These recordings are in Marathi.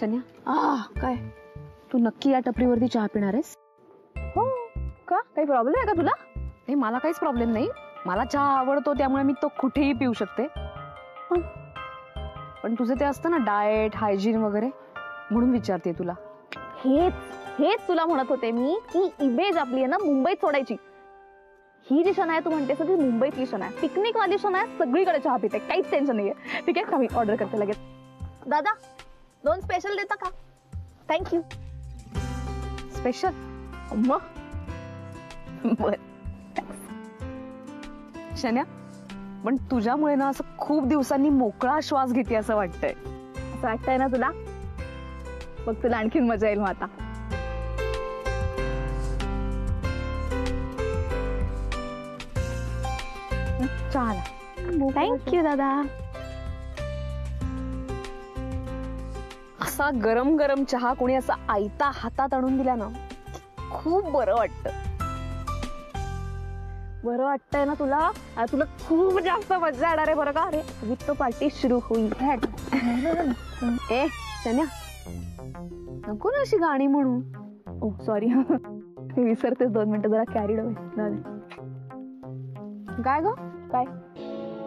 सन्या काय तू नक्की या टपरीवरती चहा पिणार आहेस? हो का, काही प्रॉब्लेम आहे का तुला? नाही, मला काहीच प्रॉब्लेम नाही. मला चहा आवडतो त्यामुळे मी तो कुठेही पिऊ शकते. पण तुझं ते असतं ना डाएट हायजीन वगैरे, म्हणून विचारते तुला. हेच हेच तुला म्हणत होते मी की इमेज आपली आहे ना मुंबईत सोडायची. ही जी क्षण आहे तू म्हणतेस ती मुंबईतली क्षण आहे, पिकनिक वाली क्षण आहे, सगळीकडे चहा पिते, काहीच टेन्शन नाहीये. ठीक आहे, मी ऑर्डर करते लगेच. दादा 2 स्पेशल देता का? थँक्यू. स्पेशल? मग बर. शन्या, पण तुझ्यामुळे ना असं खूप दिवसांनी मोकळा श्वास घेते असं वाटतंय. असं वाटतंय ना तुला? बघ तुला आणखीन मजा येईल मग आता. चहाला. थँक्यू दादा. असा गरम गरम चहा कोणी असा आयता हातात आणून दिला ना, खूप बरं वाटतं. बरं वाटतंय ना तुला? तुला खूप जास्त मजा येणार आहे बरं का. अरे विथ पार्टी सुरू होईल. ए शन्या, नको ना अशी गाणी म्हणू. ओ सॉरी, मी विसरतेच 2 मिनिटं, जरा कॅरीड अवे. काय ग? काय?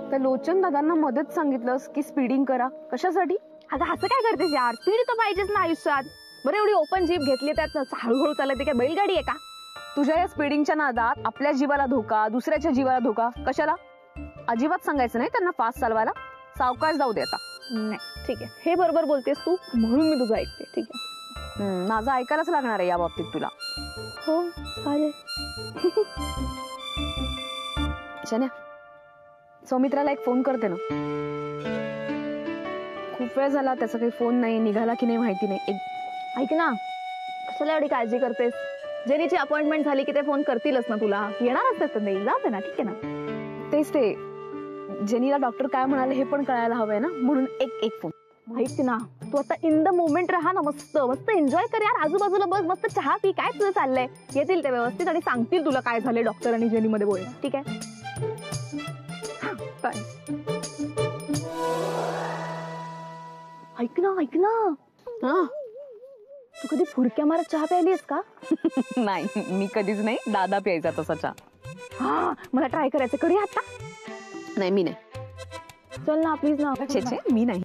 त्या लोचन दादांना मदत सांगितलंस की स्पीडिंग करा, कशासाठी? अगं असं काय करतेस यार, स्पीड तर पाहिजेच ना आयुष्यात. बरं एवढी ओपन जीप घेतली, त्यात हळूहळू चालते, काय बैलगाडी आहे का? तुझ्या या स्पीडिंगच्या नादात आपल्या जीवाला धोका, दुसऱ्याच्या जीवाला धोका कशाला? अजिबात सांगायचं नाही त्यांना फास्ट चालवायला. सावकाश जाऊ दे आता. नाही ठीक आहे, हे बरोबर बोलतेस तू, म्हणून मी तुझं ऐकते. ठीक आहे, माझं ऐकायलाच लागणार आहे या बाबतीत तुला. हो चालेल. शन्या, सौमित्राला एक फोन करते ना. खूप वेळ झाला त्याचा काही फोन नाही, निघाला की नाही माहिती नाही. ऐक ना, कशाला एवढी काळजी करतेस? जेनीची अपॉइंटमेंट झाली की ते फोन करतीलच ना तुला. येणारच तर नाही, जाते ना. ठीक आहे ना. तेच ते, जेनीला डॉक्टर काय म्हणाले हे पण कळायला हवंय ना, म्हणून एक फोन. माहिती ना, तू आता इन द मोमेंट राहा ना. मस्त मस्त एन्जॉय कर यार, आजूबाजूला बस, मस्त चहा पी. काय तुझं चाललंय? येतील ते व्यवस्थित आणि सांगतील तुला काय झालंय डॉक्टर आणि जेनी मध्ये बोलणं. ठीक आहे, ऐक ना. हा, तू कधी फुडक्या मारत चहा प्यायलीस का? नाही, मी कधीच नाही. दादा प्यायचा तसा चहा. हा, मला ट्राय करायचं. करूया आता? नाही, मी नाही. चल ना प्लीज ना. छे मी नाही.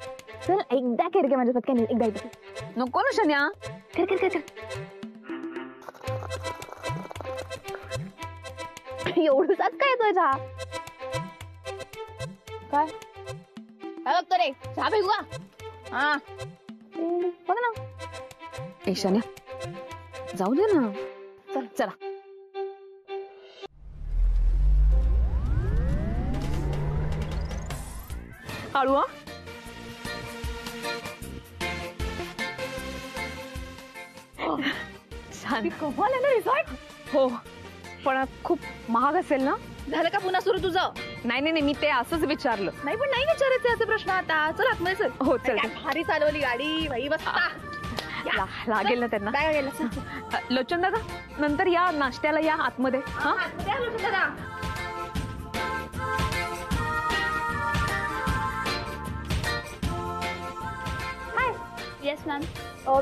चल एकदा कर के माझ्या पत्क्याने, एकदा येते. नको ना शन्या. कर. एवढंच काय येतोय चहा? काय बघतो रे, चहा भेगू का? हा बघ ना. ए शन्या, जाऊ दे ना. चला. हळू. छान. कमाल आहे ना रिसॉर्ट. हो, पण खूप महाग असेल ना? झालं का पुन्हा सुरू तुझं? नाही, मी ते असंच विचारलं. नाही पण नाही विचारायचे असे प्रश्न आता. चल आतमध्ये चल. हो चल. भारी चालवली गाडी बाई, बसता लागेल ना त्यांना. काय गेलं? लोचन दादा, नंतर या नाश्त्याला, या आतमध्ये. हा, येस मॅम.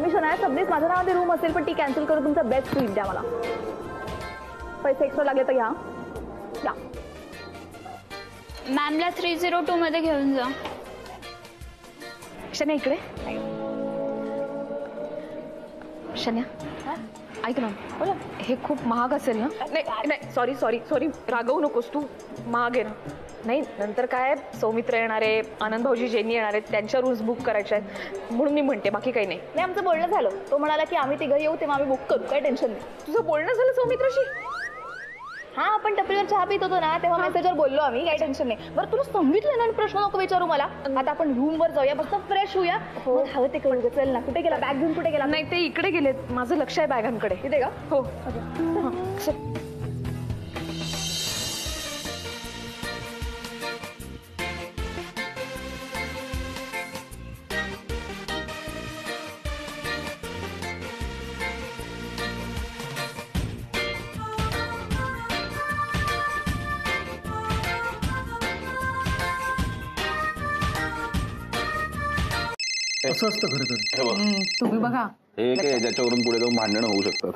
मी शनाया सबनीस, माझं नावामध्ये रूम असेल पण ती कॅन्सल करून तुमचा बेस्ट ट्रीट द्या मला. पैसे एक्स्ट्रा लागले तर या. मॅमला 302 मध्ये घेऊन जा. शन्या इकडे. शन्या ऐक ना, हे खूप महाग असेल ना? नाही सॉरी, रागवू नकोस तू. महाग आहे ना? नाही, नंतर काय सौमित्र येणार आहे, आनंद भाऊजी, जेनी येणार आहेत, त्यांच्या रूम्स बुक करायच्या आहेत, म्हणून मी म्हणते, बाकी काही नाही. नाही, आमचं बोलणं झालं. तो म्हणाला की आम्ही तिघं येऊ तेव्हा आम्ही बुक करू, काही टेन्शन नाही. तुझं बोलणं झालं सौमित्राशी? हा, आपण टपरीवर चहा पित होतो ना तेव्हा मेसेजवर बोललो आम्ही, काही टेन्शन नाही. बरं तुला सांगितलं ना, प्रश्न नको विचारू मला. आता आपण रूम वर जाऊया, मस्त फ्रेश होऊया. हो हवं ते करू. चल ना. कुठे गेला बॅग घेऊन? कुठे गेला? नाही, ते इकडे गेलेत. माझं लक्ष आहे बॅगांकडे. इथे का? हो. असं असतं खरं तर. हे बघ, तुम्ही बघा हे काय ज्याच्यावरून पुढे जाऊन भांडणं होऊ शकतात.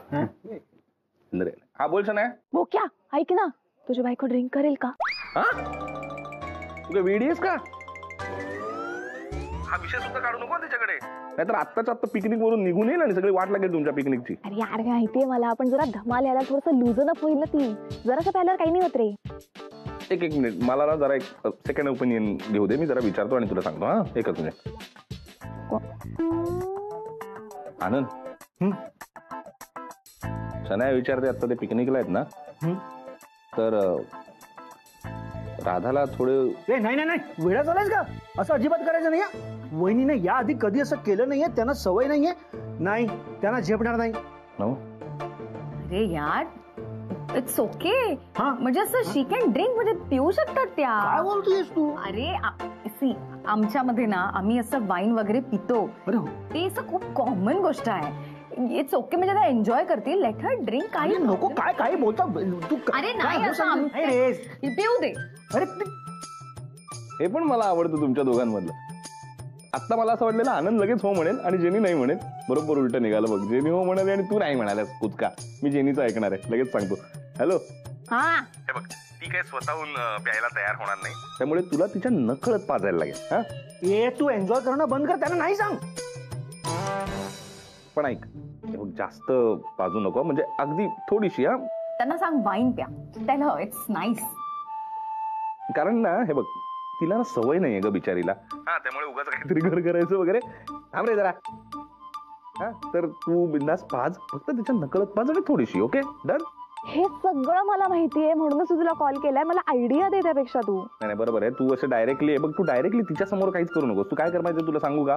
हा बोल शनाया. बोक्या ऐक ना, तुझी बायको ड्रिंक करेल का? हा तू काय वेडीस का? हा विषय सुद्धा काढू नको त्याच्याकडे, नाहीतर आत्ताच्या आत्ता पिकनिक वरून निघून येईल आणि सगळी वाट लागेल तुमच्या पिकनिकची. अरे यार माहितीये मला, पण जरा धमाल यायला थोडस लूजन अप होईल ना ती. जरासं प्यायल्यावर काही नाही होत रे. एक मिनिट, मला ना जरा एक सेकंड ओपिनियन घेऊ दे. मी जरा विचारतो आणि तुला सांगतो. हा एकच मिनिट. आनंद, शनाया विचारते आता ते पिकनिकला आहेत ना, तर राधाला थोडे. नाही नाही नाही, वेळा झालायस का? असं अजिबात करायचं नाही. वहिनीने या आधी कधी असं केलं नाहीये, त्यांना सवय नाहीये. नाही, त्यांना झेपणार नाही. अरे यार इट्स ओके. हा? म्हणजे असं शी कॅन ड्रिंक, म्हणजे पिऊ शकतात त्या. काय बोलतोयस तू? अरे सी आमच्यामध्ये ना आम्ही असं वाईन वगैरे पितो. अरे हो. ते असं खूप कॉमन गोष्ट आहे. इट्स ओके, म्हणजे त्या एन्जॉय करतील. Let her drink. काही नको, काय काय बोलता तू? अरे नाही, असं पिऊ दे. अरे हे पण मला आवडतं तुमच्या दोघांमधलं. आता मला असं वाटलेलं आनंद लगेच हो म्हणेल आणि जेनी नाही म्हणेल. बरोबर उलट निघालं बघ. जेनी हो म्हणाले आणि तू नाही म्हणाल्यास कुचका. मी जेनीचं ऐकणार आहे, लगेच सांगतो. हॅलो. हा हे बघ, ती काय स्वतःहून प्यायला तयार होणार नाही, त्यामुळे तुला तिच्या नकळत पाजायला लागेल. हा ये तू एन्जॉय करणं बंद कर, त्यांना नाही सांग. पण ऐक, हे बघ जास्त पाजू नको, म्हणजे अगदी थोडीशी. हा त्यांना सांग वाईन प्या. त्याला इट्स नाईस. कारण ना हे बघ, तिला ना सवय नाहीये ग बिचारीला. हा त्यामुळे उगाच काहीतरी घर करायचं वगैरे. थांब रे जरा. हा तर तू बिंदास पाज, फक्त तिच्या नकळत पाज आणि थोडीशी. Okay done. हे सगळं मला माहितीये, म्हणूनच तुला कॉल केलाय. मला आयडिया दे त्यापेक्षा तू. नाही बरोबर आहे. तू असं डायरेक्टली बघ, तू डायरेक्टली तिच्या समोर काहीच करू नकोस. तू काय कर माहिती तुला सांगू का?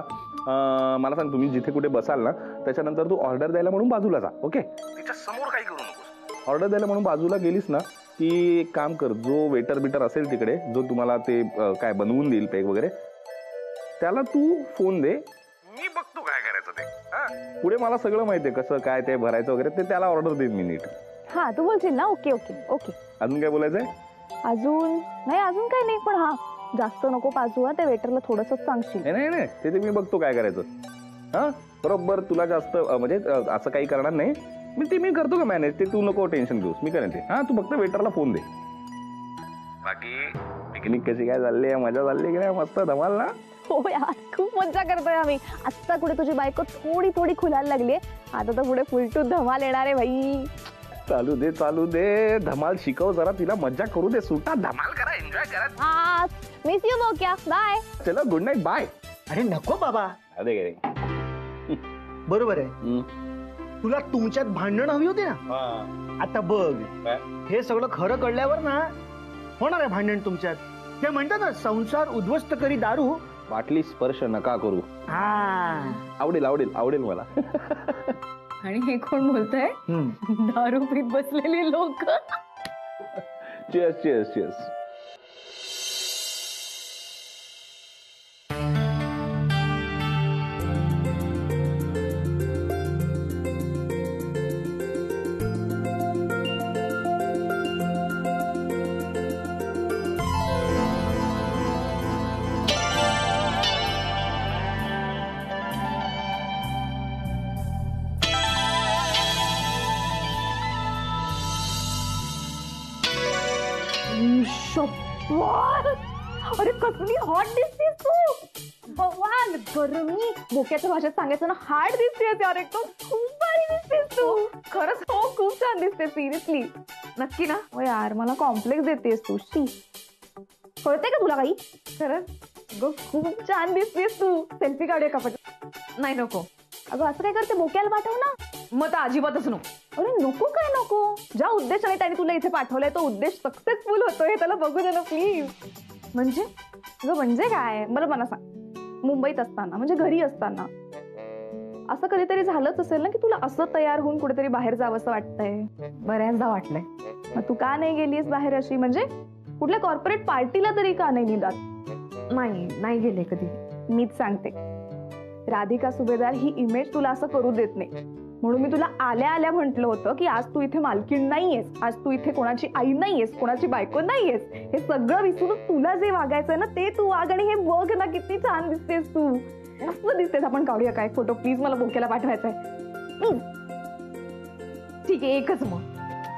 मला सांग, तुम्ही जिथे कुठे बसाल ना, त्याच्यानंतर तू ऑर्डर द्यायला म्हणून बाजूला जा. ओके, तिच्या समोर काही करू नकोस. ऑर्डर द्यायला म्हणून बाजूला गेलीस ना की एक काम कर, जो वेटर बिटर असेल तिकडे, जो तुम्हाला ते काय बनवून देईल पेक वगैरे, त्याला तू फोन दे. मी बघतो काय करायचं ते. पुढे मला सगळं माहितीये कसं काय ते भरायचं वगैरे, ते त्याला ऑर्डर देईन मी नीट. हा तू बोलशील ना. Okay okay okay. अजून काय बोलायचंय? अजून नाही, अजून काही नाही. पण हा जास्त नको पाजू. हा, त्या वेटरला थोडस सांगशील. नाही नाही, ते मी बघतो काय करायचं. हा बरोबर. तुला जास्त म्हणजे असं काही करणार नाही मी करतो का मॅनेज. ते तू नको टेन्शन घेऊस, मी करेन ते. हा तू फक्त वेटरला फोन दे. बाकी पिकनिक कशी काय चालली आहे? मजा चालली की नाही? मस्त धमाल ना? हो यार, खूप मजा करतोय आम्ही. आत्ता कुठे तुझी बायको थोडी थोडी खुलायला लागली. आता तर पुढे फुल टू धमाल येणार आहे भाई. चालू दे धमाल. शिकव जरा तिला, मजा करू दे. सुटा धमाल करा, एन्जॉय करा. हा मिस यू बोक्या. बाय. चलो गुड नाईट, बाय. अरे नको बाबा. अरे बरोबर आहे. तुला तुमच्यात भांडण हवी होती ना. आता बघ, हे सगळं खरं कळल्यावर ना होणार आहे भांडण तुमच्यात. ते म्हणतात ना, संसार उद्ध्वस्त करी दारू, बाटली स्पर्श नका करू. आवडेल आवडेल आवडेल मला. आणि हे कोण बोलतंय? दारू पीत बसलेली लोक. Cheers cheers cheers. अरे कसली हॉट दिसतेस तू. भगवान, गरमी. बोक्याच्या भाषेत सांगायचं ना, हार्ड दिसतेस यार. एकदम खूप भारी दिसतेस तू. खरंच हो, खूप छान दिसतेस. सिरियसली. नक्की ना? हो यार, मला कॉम्प्लेक्स देतेस तू. शी, कळते का तुला काही? खरंच खूप छान दिसतेस तू. सेल्फी काढूया का पण? नाही नको. अगं असं काय करते, बोक्याला पाठव ना. मग तर अजिबातच नको. अरे नको काय नको. ज्या उद्देशाने त्याने तुला इथे पाठवलंय तो उद्देश सक्सेसफुल होतोय, त्याला बघू दे ना प्लीज. म्हणजे अगं म्हणजे काय, मला सांग. मुंबईत असताना, म्हणजे घरी असताना असं कधीतरी झालंच असेल ना की तुला असं तयार होऊन कुठेतरी बाहेर जावंसं वाटतंय? बऱ्याचदा वाटलंय. मग तू का नाही गेलीस बाहेर अशी? म्हणजे कुठल्या कॉर्पोरेट पार्टीला तरी का नाही निघात? नाही गेले कधी. मीच सांगते, राधिका सुभेदार ही इमेज तुला असं करू देत नाही. म्हणून मी तुला आल्या आल्या म्हटलं होतं की आज तू इथे मालकीण नाहीयेस, आज तू इथे कोणाची आई नाहीयेस, कोणाची बायको नाहीयेस. हे सगळं विसरून तुला जे वागायचंय ना ते तू वाग. आणि हे बघ ना किती छान दिसतेस तू, मस्त दिसतेस. आपण काढूया काय फोटो प्लीज, मला बोक्याला पाठवायचाय. ठीक आहे, एकच मग.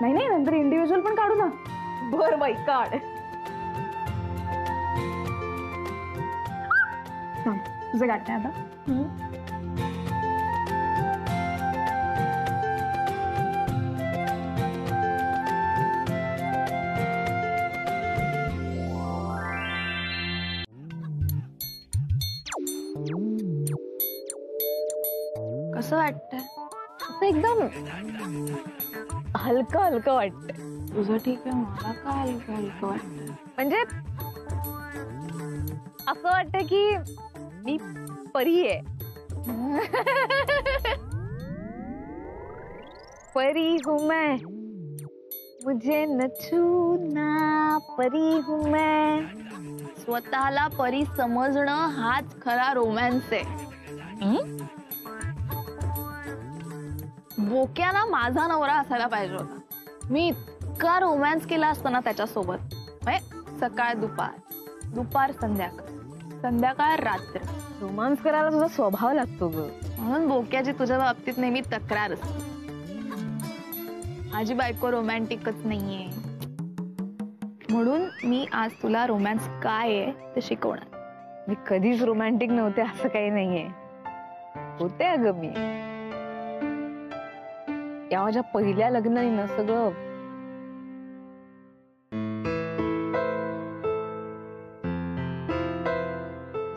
नाही नाही, नंतर इंडिव्हिज्युअल पण काढू ना. बर बाई काढ. तुझं काढते आता. कसं वाटतंय? असं एकदम हलकं हलकं वाटतंय. तुझं ठीक आहे, मला काय हलकं हलकं वाटतं. म्हणजे असं वाटतं की मी परी आहे. परी हूं मैं, मुझे न छूना, परी हूं मैं. स्वतःला परी समजणं हाच खरा रोमॅन्स आहे. बोक्याला माझा नवरा असायला पाहिजे होता. मी इतका रोमॅन्स केला असता ना त्याच्यासोबत. सकाळ दुपार, दुपार संध्याकाळ, संध्याकाळ रात्र. रोमांस करायला तुझा स्वभाव लागतो ग. म्हणून बोक्याची तुझ्या बाबतीत नेहमी तक्रार असते. माझी बायको रोमॅन्टिकच नाहीये. म्हणून मी आज तुला रोमॅन्स काय आहे ते शिकवणार. मी कधीच रोमॅन्टिक नव्हते असं काही नाहीये. होते अगं मी. या माझ्या पहिल्या लग्नाने ना सगळं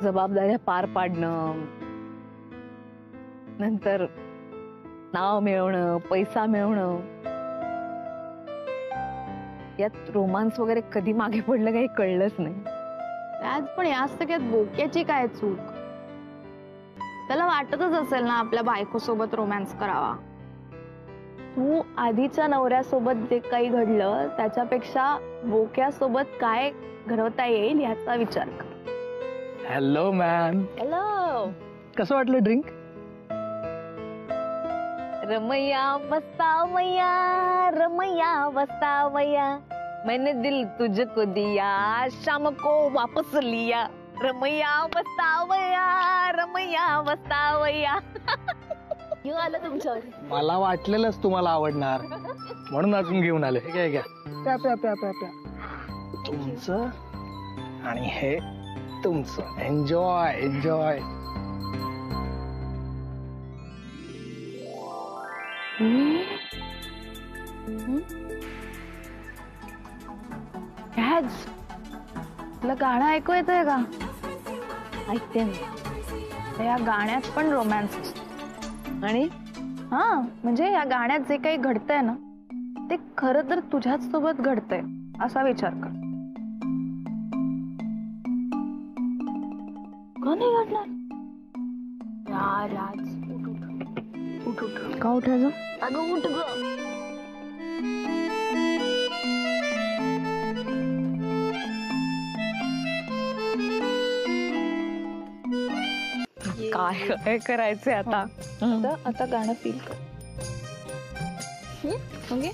जबाबदाऱ्या पार पाडणं, नंतर नाव मिळवणं, पैसा मिळवणं, यात रोमांस वगैरे कधी मागे पडलं काही कळलंच नाही. त्याच पण या सगळ्यात बोक्याची काय चूक. त्याला वाटतच असेल ना आपल्या बायको सोबत रोमॅन्स करावा. तू आधीच्या नवऱ्यासोबत जे काही घडलं त्याच्यापेक्षा बोक्यासोबत काय घडवता येईल याचा विचार कर. Hello ma'am. हॅलो. कसं वाटलं ड्रिंक? रमैया बस्तावैया, रमैया बस्तावैया, मैंने दिल तुझको दिया, शाम को वापस लिया, रमैया बस्तावैया, रमैया बस्तावैया. आलं तुमच्यावर. मला वाटलेलंच तुम्हाला आवडणार म्हणून अजून घेऊन आले. हे काय घ्या, प्या प्या प्या प्या प्या. तुमचं आणि हे तुमचं. Enjoy enjoy. तुला गाणं ऐकू येतंय का? ऐकते ना. या गाण्यात पण रोमॅन्स असतो. आणि म्हणजे या गाण्यात जे काही घडतंय ना ते खरं तर तुझ्याच सोबत घडतंय असा विचार कर. का नाही घडणार? यार आज उठ उठ. का उठायचं? अगं उठ ग. काय काय करायचंय आता? आता गाणं फील कर. ओके.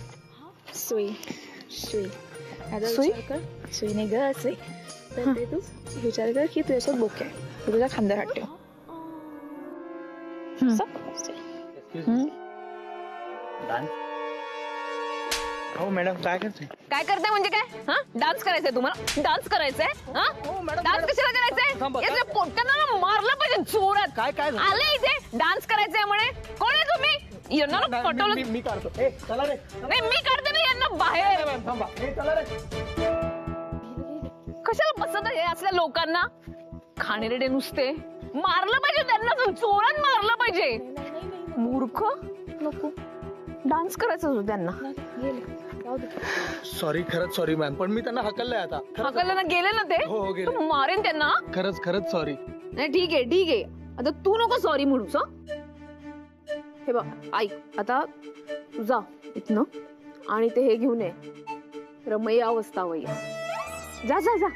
सुई सुई आता विचार कर. सुई नाही ग असे. तर ते तू विचार कर की तुझ्यासोबत बोके आहे. तू तुझ्या खांद्यावर हात ठेव. हो मॅडम काय करते? काय करताय म्हणजे काय? डान्स करायचंय तुम्हाला? डान्स करायचंय? डान्स कशाला करायचंय? याच्या पोटांना मारलं पाहिजे जोरात. काय काय आले इथे डान्स करायचंय म्हणे. कोण आहे तुम्ही? यांना पटवलं. मी काढतो. चला रे. नाही मी काढते ना यांना बाहेर. थांबा. चला रे. कशाला पसंत आहे असल्या लोकांना? खाणेरडे नुसते. मारलं पाहिजे त्यांना, जोरात मारलं पाहिजे. मूर्ख. नको डान्स करायचं होतं त्यांना. सॉरी, खरंच सॉरी मॅम, पण मी त्यांना हकललंय आता. हकललं ना, गेले ना ते. हो गेले. तू मारेन त्यांना. खरंच खरंच सॉरी. नाही ठीक आहे ठीक आहे. आता तू नको सॉरी म्हणूस. हे बघ ऐक, आता तू जा इथनं आणि ते हे घेऊन ये, रमैया बस्तावैया. जा जा जा.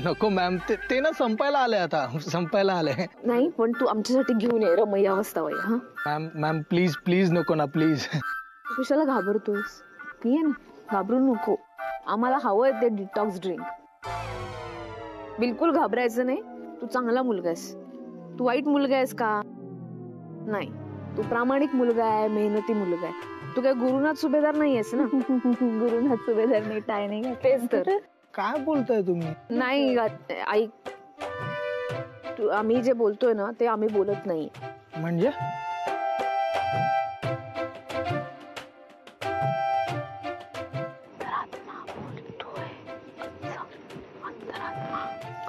नको मॅम, ते ना संपायला आले, आता संपायला आले. नाही पण तू आमच्यासाठी घेऊन ये रमैया वस्तावई. हा मॅम मॅम प्लीज प्लीज नको ना प्लीज. तू कशाला घाबरतोयस? ये ना, घाबरू नको. आम्हाला हवंय ते डिटॉक्स ड्रिंक. बिलकुल घाबरायचं नाही. तू चांगला मुलगा आहेस. तू वाईट मुलगा आहेस का? नाही, तू प्रामाणिक मुलगा आहे, मेहनती मुलगा आहे. तू काय गुरुनाथ सुभेदार नाही आहेस ना? गुरुनाथ सुभेदार नाही, टाय नाही घातला. तेच तर. काय बोलताय तुम्ही? नाही ऐक, आम्ही जे बोलतोय ना ते आम्ही बोलत नाही. म्हणजे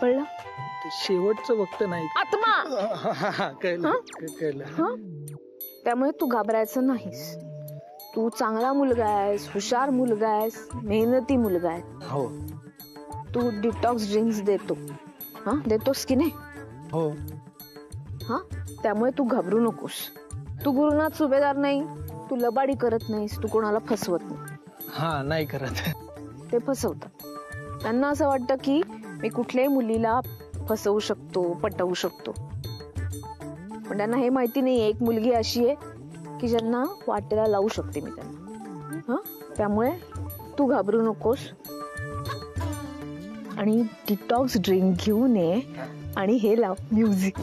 कळलं? शेवटचं वक्त नाही. आत्मा. कळलं. त्यामुळे तू घाबरायचं नाहीस. तू चांगला मुलगा आहेस, हुशार मुलगा आहेस, मेहनती मुलगा आहे. हो तू डिटॉक्स ड्रिंक्स देतो. हा देतोस की नाही? हो. हा त्यामुळे तू घाबरू नकोस. तू गुरुनाथ सुभेदार नाही, तू लबाडी करत नाहीस, तू कोणाला फसवत नाही. हा नाही करत. ते फसवतात. त्यांना असं वाटतं की मी कुठल्याही मुलीला फसवू शकतो, पटवू शकतो. पण त्यांना हे माहिती नाही, एक मुलगी अशी आहे की ज्यांना वाटेला लावू शकते मी त्यांना. हा त्यामुळे तू घाबरू नकोस आणि डिटॉक्स ड्रिंक घेऊन ये आणि हे लाव म्युझिक.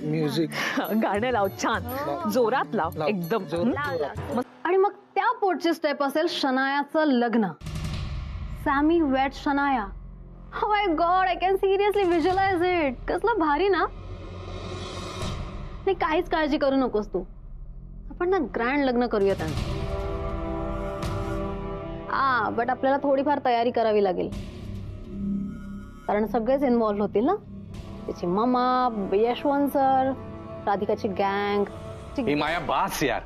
म्युझिक गाणं लाव, छान जोरात लाव, एकदम. आणि मग त्या पोटची स्टेप असेल शनायाचं लग्न. Sammy wait Shanaya. Oh my God, I can seriously visualize it. कसलं भारी ना? नाही, काहीच काळजी करू नकोस तू. आपण ना ग्रँड लग्न करूया त्यांचं. बट आपल्याला थोडीफार तयारी करावी लागेल, कारण सगळेच इन्व्हॉल्व्ह होतील ना. त्याची मम्मा, यशवंत सर, राधिकाची गँग. हे माया बास यार,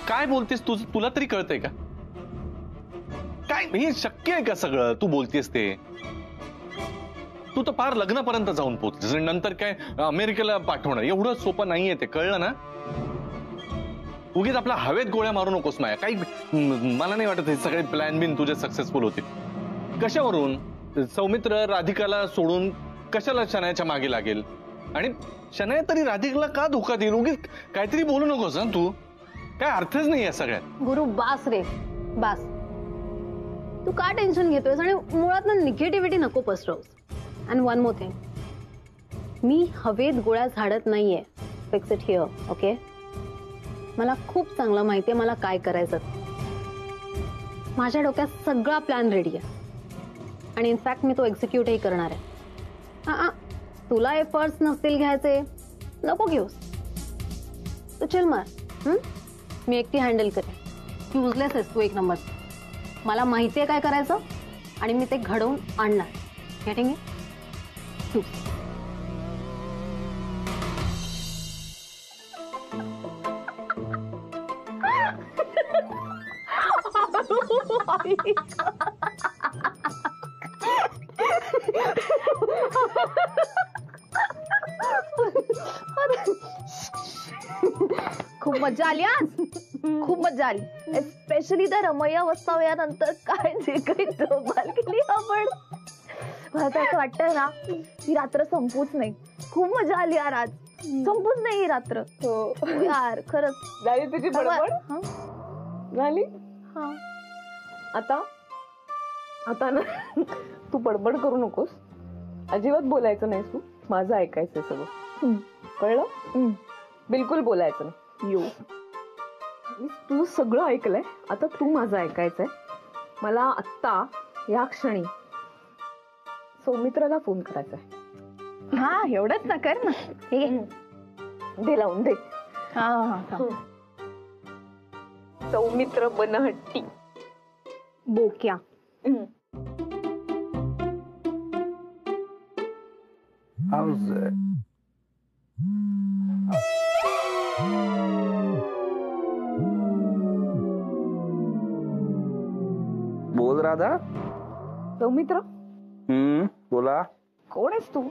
काय बोलतेस तू? तुला तरी कळतंय का? काय हे शक्य आहे का सगळं तू बोलतेस ते? तू तर फार लग्नापर्यंत जाऊन पोहोचतेस, नंतर काय अमेरिकेला पाठवणं एवढं सोपं नाहीये ते, कळलं ना? उगीच आपला हवेत गोळ्या मारू नकोस माया. काही मला नाही वाटत हे सगळे प्लॅन बिन तुझे सक्सेसफुल होतील. कशावरून? सौमित्र राधिकाला सोडून कशाला शनायाच्या मागे लागेल? आणि शनाया तरी राधिकाला का धोका देईल? उगीच काहीतरी बोलू नकोस ना तू. काय अर्थच नाही या सगळ्यात. गुरु बास रे, बास. तू का टेन्शन घेतोयस आणि मुळात ना निगेटिव्हिटी नको पसरवस. अँड वन मोर थिंग, मी हवेत गोळ्या झाडत नाहीये. Fix it here, okay? मला खूप चांगलं माहितीये मला काय करायचं. माझ्या डोक्यात सगळा प्लॅन रेडी आहे आणि इनफॅक्ट मी तो एक्झिक्यूटही करणार आहे. तुला एफर्ट्स नसतील घ्यायचे, नको घेऊस. तू चिल मार. मी एकटी हँडल करेन. युजलेस आहेस तू एक नंबर. मला माहिती आहे काय करायचं आणि मी ते घडवून आणणार. Getting it? खूप मजा आली आज, खूप मजा आली. एस्पेशली त्या रमैया वस्तावयानंतर काय जे काही धमाल केली आपण. मला तर असं वाटतंय ना ही रात्र संपूच नाही. खूप मजा आली यार आज, संपूच नाही ही रात्र. यार खरंच झाली तुझी बडबड? झाली? हा. आता ना तू बडबड करू नकोस, अजिबात बोलायचं नाहीस. तू माझं ऐकायचं सगळं, कळलं? बिलकुल बोलायचं नाही. तू सगळं ऐकलंय, आता तू माझं ऐकायचंय. मला आत्ता या क्षणी सौमित्राला फोन करायचा आहे. हा एवढंच ना, कर ना. ठीक आहे, दे लावून दे. हा. सौमित्र बनहट्टी बोक्या. बोल राधा. सौमित्र बोला. कोण आहेस तू?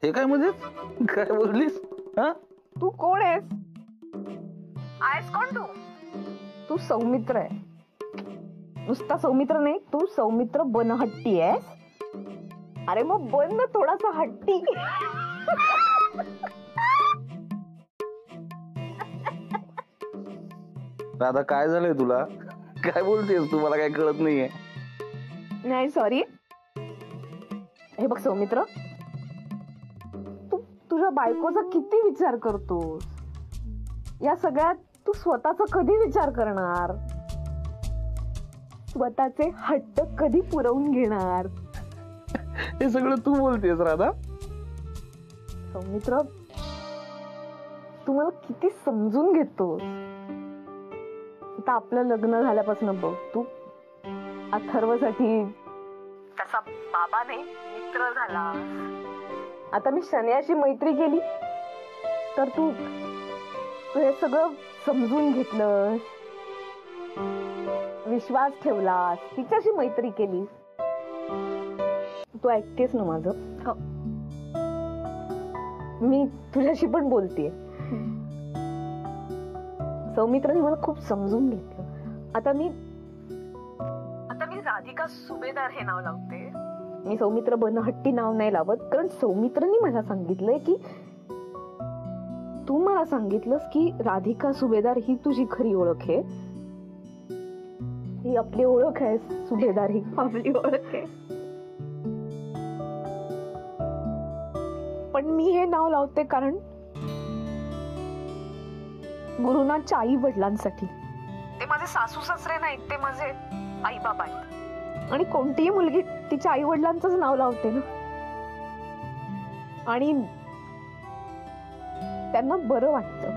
हे काय म्हणजे काय बोललीस? तू कोण आहेस? आहेस कोण तू? तू सौमित्र आहे. नुसता सौमित्र नाही, तू सौमित्र बनहट्टी आहेस. अरे मग बन ना थोडासा हट्टी. राधा काय झालंय तुला? काय बोलतेस तू? मला काय कळत नाहीये. नाही सॉरी. हे बघ सौमित्र, तू तुझ्या बायकोचा किती विचार करतोस? या सगळ्यात तू स्वतःचा कधी विचार करणार? स्वतःचे हट्ट कधी पुरवून घेणार? हे सगळं तू बोलतेस राधा? सौमित्र, तू मला किती समजून घेतोस. आता आपलं लग्न झाल्यापासून बघ, तू अथर्वसाठी तसा बाबा नाही मित्र झाला. आता मी शन्याशी मैत्री केली तर तू हे सगळं समजून घेतलंस, विश्वास ठेवलास, तिच्याशी मैत्री केली. तू ऐकतेस ना माझं? मी तुझ्याशी पण बोलतेय. सौमित्राने मला खूप समजून घेतलं. आता मी राधिका सुभेदार हे नाव लावते. मी सौमित्र बनहट्टी नाव नाही लावत, कारण सौमित्रनी मला सांगितलंय की तू मला सांगितलंस की राधिका सुभेदार ही तुझी खरी ओळख आहे. ही आपली ओळख आहे. सुभेदार ही आपली ओळख आहे. पण मी हे नाव लावते कारण गुरुनाथच्या आई वडिलांसाठी. ते माझे सासू सासरे नाहीत, ते माझे आई बाबा आहेत. आणि कोणतीही मुलगी तिच्या आई वडिलांचंच नाव लावते ना, आणि त्यांना बरं वाटतं.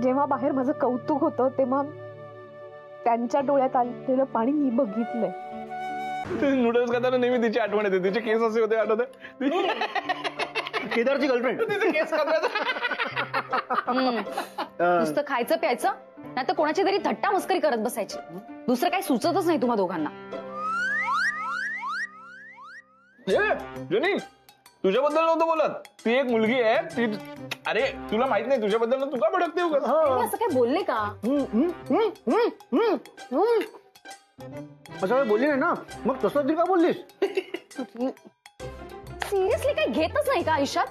जेव्हा बाहेर माझं कौतुक होतं तेव्हा त्यांच्या डोळ्यात आलेलं पाणी मी बघितलंय. नूडल्स खाताना नेहमी तिची आठवण येते. तिचे केस असे होते, आठवत? केदारची गर्लफ्रेंड. नुसतं खायचं प्यायचं, नाही तर कोणाची तरी थट्टा मस्करी करत बसायची. दुसरं काही सुचतच नाही तुम्हा दोघांना. जनी, तुझ्याबद्दल नव्हतं बोलत. ती एक मुलगी आहे ती. अरे तुला माहित नाही तुझ्याबद्दल तुला भडकते उगाच. असं काय बोलले का? असं बोलली नाही ना, मग तसं ती का बोललीस? सिरियसली काही घेतच नाही का आयुष्यात?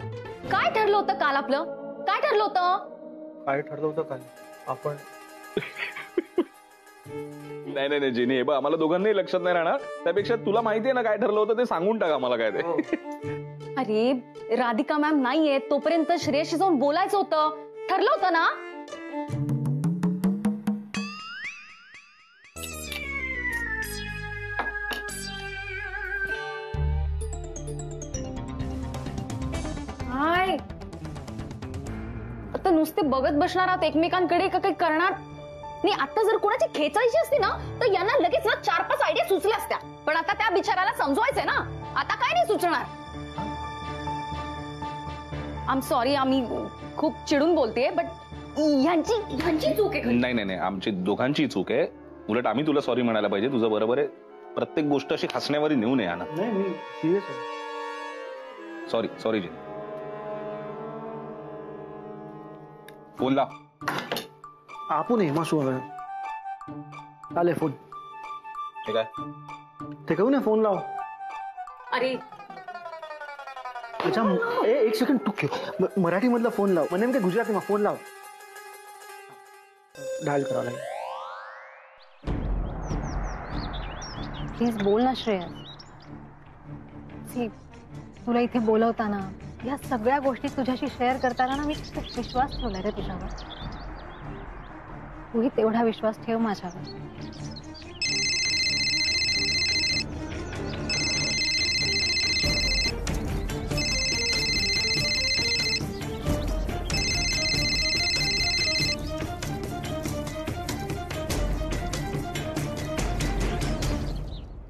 काय ठरलं होतं काल आपलं? काय ठरलं होतं? काय ठरलं होतं काल आपण? नाही नाही नाही जेनी, हे बघ आम्हाला दोघांनाही लक्षात नाही राहणार. त्यापेक्षा तुला माहितीये ना काय ठरलं होतं ते सांगून टाका आम्हाला काय ते. अरे राधिका मॅम नाहीये तोपर्यंत श्रेयशी जाऊन बोलायचं होतं. ठरलं होतं ना? हाय, आता नुसते बघत बसणार आहात एकमेकांकडे का काही करणार नाही? आता जर कोणाची खेचायची असती ना तर यांना लगेच ना 4-5 आयडिया सुचल्या असत्या. पण आता त्या बिचाराला समजवायचंय ना, आता काय नाही सुचणार. आय एम सॉरी, आम्ही खूप चिडून बोलतेय, बट ह्यांची चूक आहे. नाही नाही नाही, आमची दोघांची चूक आहे. उलट आम्ही तुला सॉरी म्हणायला पाहिजे. तुझं बरोबर आहे. प्रत्येक गोष्ट अशी हसण्यावर नेऊ नये. ना नाही, मी सिरियस आहे. Sorry sorry jenny. फोन लाव. आपण हेमासू आले फोन. हे काय ते कहू ना, फोन लाव. अरे अच्छा, एक सेकंड तू मराठी मधला फोन लाव. म्हणजे नेमके गुजराती मा फोन लाव. डायल करावं लागेल. प्लीज बोल ना श्रेयस. तुला इथे बोलवताना या सगळ्या गोष्टी तुझ्याशी शेअर करताना ना मी खूप विश्वास ठेवलाय रे तुझ्यावर. तूही तेवढा विश्वास ठेव माझ्यावर.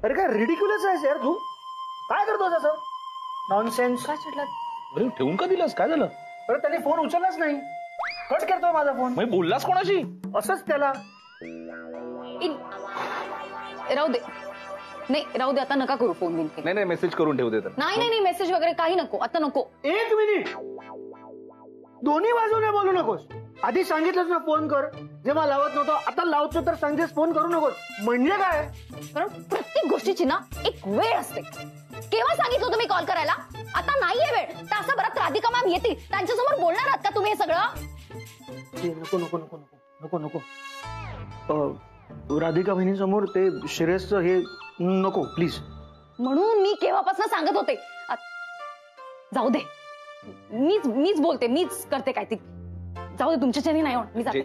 अरे काय रिडिक्युलस आहेस यार तू. काय करतोस असं नॉनसेन्स? काय चिडला? अरे ठेवून का दिलास? काय झालं? अरे त्याने फोन उचललाच नाही. कट करतोय माझा फोन. मग बोललास कोणाशी? असंच त्याला. राहू दे. नाही राहू दे, आता नका करू फोन बिन. नाही नाही, मेसेज करून ठेवते तर. नाही नाही नाही, मेसेज वगैरे काही नको, आता नको. 1 मिनिट. दोन्ही बाजूने बोलू नकोस. आधी सांगितलंच ना फोन कर. जेव्हा लावत नव्हतो आता लावतो तर सांगतेस फोन करू नकोस. म्हणजे काय? कारण प्रत्येक गोष्टीची ना एक वेळ असते. केव्हा सांगितलं तुम्ही कॉल करायला? आता नाहीये वेळ. तासाभरात राधिका मॅम येतील, त्यांच्यासमोर बोलणार आहात का तुम्ही हे सगळं? नको नको नको नको नको नको. राधिका बहिणीसमोर ते श्रेयसचं हे नको प्लीज. म्हणून मी केव्हापासून सांगत होते. जाऊ दे, मीच बोलते, मीच करते काय ती. जाऊ दे, तुमच्याच्यानी नाही होणार. मी जाते.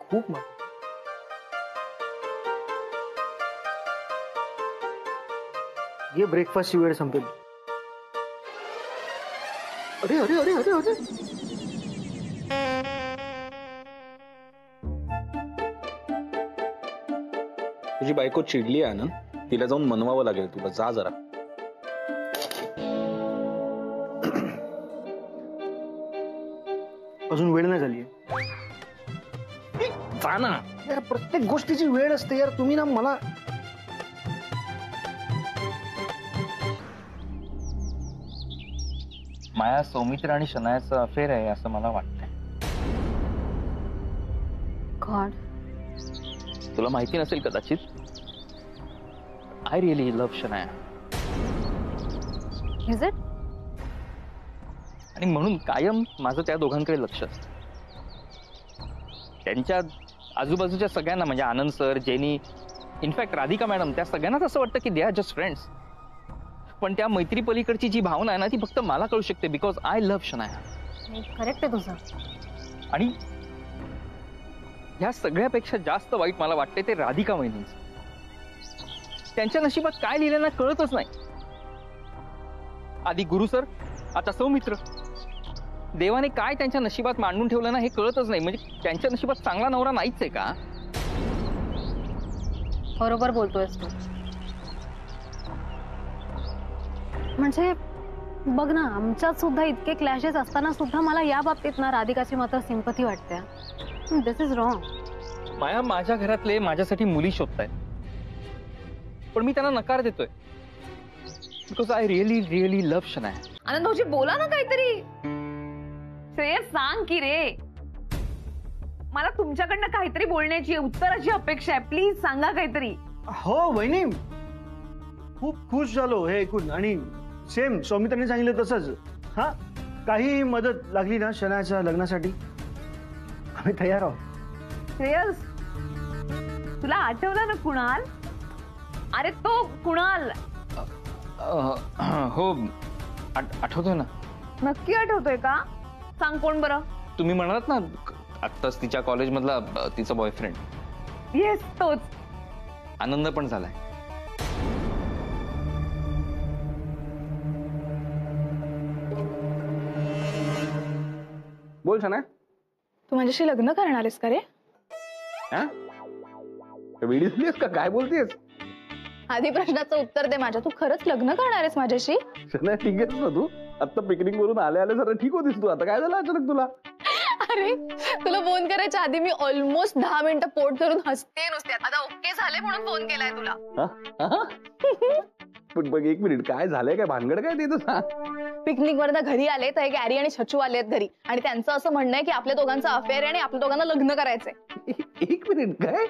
खूप ये ब्रेकफास्टची वेळ संपेल. अरे अरे अरे अरे अरे तुझी बायको चिडली आहे ना, तिला जाऊन मनवावं लागेल तुला. जा जरा. अजून वेळ नाही झाली. जा ना यार, प्रत्येक गोष्टीची वेळ असते यार. तुम्ही ना मला माया सौमित्र आणि शनायाचं अफेअर आहे असं मला वाटतंय. गॉड, तुला माहिती नसेल कदाचित, I really love Shanaya. Is it? आणि म्हणून कायम माझं त्या दोघांकडे लक्ष असतं. त्यांच्या आजूबाजूच्या सगळ्यांना, म्हणजे Anand sir, Jenny, in fact Radhika madam, त्या सगळ्यांनाच असं वाटतं की दे आर जस्ट फ्रेंड्स. पण त्या मैत्री पलीकडची जी भावना आहे ना, ती फक्त मला कळू शकते because I love Shanaya. Correct आहे तुझं. आणि ह्या सगळ्यापेक्षा जास्त वाईट मला वाटते ते राधिका वहिनींचं. त्यांच्या नशिबात काय लिहिलं ना कळतच नाही. आधी गुरु सर, आता सौमित्र. देवाने काय त्यांच्या नशिबात मांडून ठेवलं ना हे कळतच नाही. म्हणजे त्यांच्या नशिबात चांगला नवरा नाहीच आहे का? बरोबर बोलतोयस तू. म्हणजे बघ ना, आमच्यात सुद्धा इतके क्लॅशेस असताना सुद्धा मला या बाबतीत ना राधिकाची मात्र सिंपथी वाटते. दिस इज रॉंग. माया, माझ्या घरातले माझ्यासाठी मुली शोधतायत, पण मी त्यांना नकार देतोय because I really really love Shanaya. Anand भाऊजी बोला ना काहीतरी. श्रेयस सांग की रे. मला तुमच्याकडनं काहीतरी बोलण्याची, उत्तराची अपेक्षा आहे. प्लीज सांगा काहीतरी. हो वहिनी, खूप खुश झालो हे ऐकून. आणि सेम सौमित्राने सांगितलं तसंच. हा, काही मदत लागली ना शनायाच्या लग्नासाठी आम्ही तयार आहोत. श्रेयस, तुला आठवलं ना कुणाल? अरे तो कुणाल. हो, आठवतोय ना. नक्की आठवतोय का? सांग कोण बरं. तुम्ही म्हणालात ना आत्ताच तिच्या कॉलेजमधला तिचा बॉयफ्रेंड. येस, तोच. आनंद पण झालाय. बोल शनाया. तू माझ्याशी लग्न करणार आहेस का रे? वेडी झालीस का? काय बोलतेस? आधी प्रश्नाचं उत्तर दे माझ्या. तू खरंच लग्न करणार आहेस माझ्याशी? शनाया, ठीक आहेस ना तू? आता पिकनिक वरून आले आले जरा ठीक होतीस तू. आता काय झालं अचानक तुला? अरे, तुला फोन करायच्या आधी मी ऑलमोस्ट 10 मिनिटं पोट धरून हसते नुसते. आता ओके झाले म्हणून फोन केलाय तुला. पण बघ, एक मिनिट, काय झालंय? काय भानगड काय ते तर सांग. पिकनिक वरनं घरी आले तर गॅरी आणि छचू आले आहेत घरी, आणि त्यांचं असं म्हणणं आहे की आपल्या दोघांचं अफेअर आहे आणि आपल्या दोघांना लग्न करायचंय. एक मिनिट, काय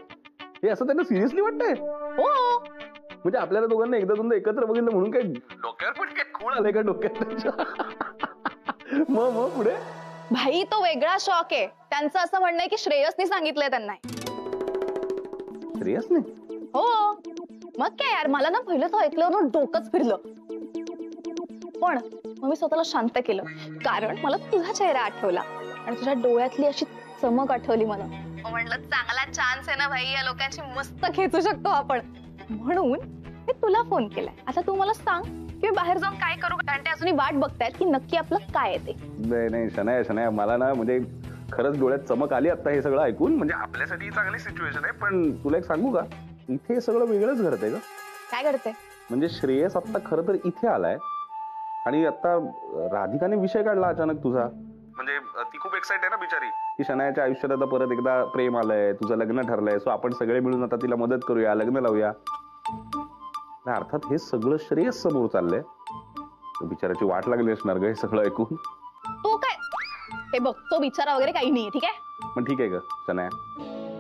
हे असं त्यांना सिरियसली वाटतंय? हो. म्हणजे आपल्याला दोघांना एकदा दोनदा एकत्र बघितलं म्हणून काय डोक्यावर पण काय खूळ आलंय का डोक्यात? मग पुढे भाई, तो वेगळा शॉक आहे. त्यांचं असं म्हणणं आहे की श्रेयसने सांगितलंय त्यांना. श्रेयसने? हो. मग काय यार, मला ना पहिलं तो ऐकल्यावर डोकंच फिरलं. पण मग मी स्वतःला शांत केलं, कारण मला तुझा चेहरा आठवला आणि तुझ्या डोळ्यातली अशी चमक आठवली मला. म्हणलं चांगला चान्स आहे ना भाई, या लोकांची मस्त खेचू शकतो आपण. म्हणून मी तुला फोन केलाय. आता तू मला सांग की बाहेर जाऊन काय करू, कारण ते अजूनही वाट बघतायत की नक्की आपलं काय आहे ते. नाही शनाया, मला ना म्हणजे खरंच डोळ्यात चमक आली आता हे सगळं ऐकून. म्हणजे आपल्यासाठी चांगली सिच्युएशन आहे. पण तुला एक सांगू का, इथे सगळं वेगळंच घडतंय का? काय घडतंय? म्हणजे श्रेयस आता खरं तर इथे आलाय आणि आता राधिकाने विषय काढला अचानक तुझा. म्हणजे ती खूप एक्साइट आहे ना बिचारी, की शनायाच्या आयुष्यात आता परत एकदा प्रेम आलंय, तुझं लग्न ठरलंय, सो आपण सगळे मिळून आता तिला मदत करूया, लग्न लावूया. अर्थात हे सगळं श्रेयस समोर चाललंय. बिचाराची वाट लागली असणार ग हे सगळं ऐकून. तो काय, हे बघ, तो बिचारा वगैरे काही नाहीये, ठीक आहे. पण ठीक आहे ग शनाया,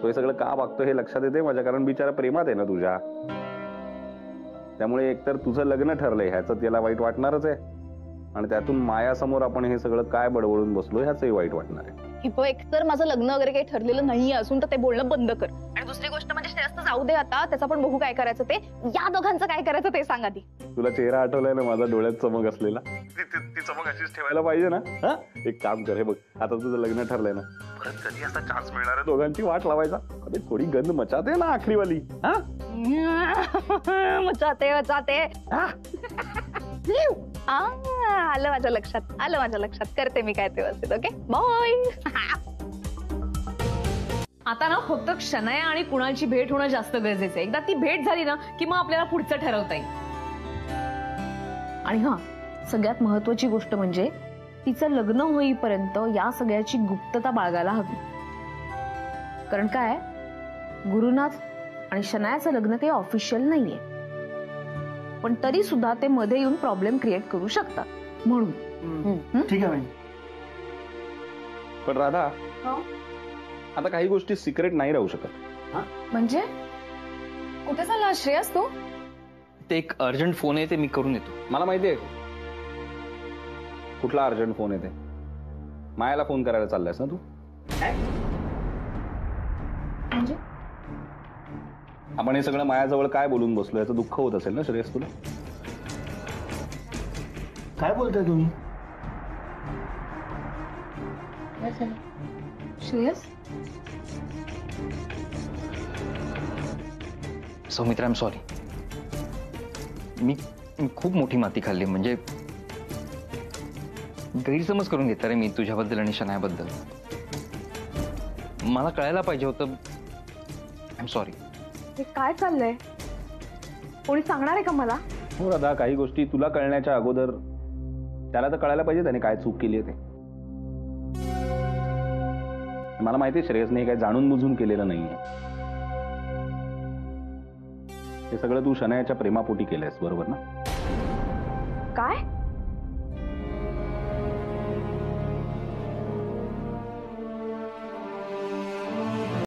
तो हे सगळं का वागतो हे लक्षात येते माझ्या, कारण बिचारा प्रेमात आहे ना तुझ्या. त्यामुळे एकतर तुझं लग्न ठरलंय ह्याचं त्याला वाईट वाटणारच आहे, आणि त्यातून मायासमोर आपण हे सगळं काय बडबडून बसलो ह्याचंही वाईट वाटणार आहे. हे बघ, एकतर माझं लग्न वगैरे काही ठरलेलं नाहीये असून तर ते बोलणं बंद कर. आणि दुसरी गोष्ट म्हणजे श्रेयस तर जाऊ दे आता, त्याचं पण बघू काय करायचं ते. या दोघांचं काय करायचं ते सांग आधी. तुला चेहरा आठवलाय ना माझा डोळ्यात चमक असलेला, ती चमक अशीच ठेवायला पाहिजे ना. हा, एक काम कर, हे बघ आता तुझं लग्न ठरलंय ना, परत कधी असा चान्स मिळणार आहे दोघांची वाट लावायचा. अरे थोडी गंध मचाते ना आखरीवाली. हा मचाते आलं माझ्या लक्षात, करते मी काय ते व्यवस्थित. Okay bye. आता ना फक्त शनाया आणि कुणालची भेट होणं जास्त गरजेचं आहे. एकदा ती भेट झाली ना की मग आपल्याला पुढचं ठरवता येईल. आणि हा, सगळ्यात महत्वाची गोष्ट म्हणजे तिचं लग्न होईपर्यंत या सगळ्याची गुप्तता बाळगायला हवी. कारण काय, गुरुनाथ आणि शनायाचं लग्न काही ऑफिशियल नाहीये, पण तरी सुद्धा ते मध्ये येऊन प्रॉब्लेम क्रिएट करू शकतात म्हणून. ठीक आहे. पण राधा, आता काही गोष्टी सिक्रेट नाही राहू शकत. म्हणजे कुठे चालला श्रेयस तू? ते एक अर्जंट फोन आहे, ते मी करून येतो. मला माहितीये कुठला अर्जंट फोन येते. मायाला फोन करायला चाललायस ना तू? म्हणजे आपण हे सगळं मायाजवळ काय बोलून बसलो याचं दुःख होत असेल ना श्रेयस तुला? काय बोलताय तुम्ही? Shreyas, Saumitra, I am sorry. मी खूप मोठी माती खाल्ली. म्हणजे गैरसमज करून घेतला रे मी तुझ्याबद्दल आणि शनायाबद्दल. मला कळायला पाहिजे होतं. I am sorry. हे काय चाललंय? कोणी सांगणार आहे का मला? हो राधा, काही गोष्टी तुला कळण्याच्या अगोदर त्याला तर कळायला पाहिजे त्याने काय चूक केली आहे ते. मला माहिती आहे श्रेयसने काही जाणून बुजून केलेलं नाहीये. हे सगळं तू शनायाच्या प्रेमापोटी केलंयस, बरोबर ना? काय?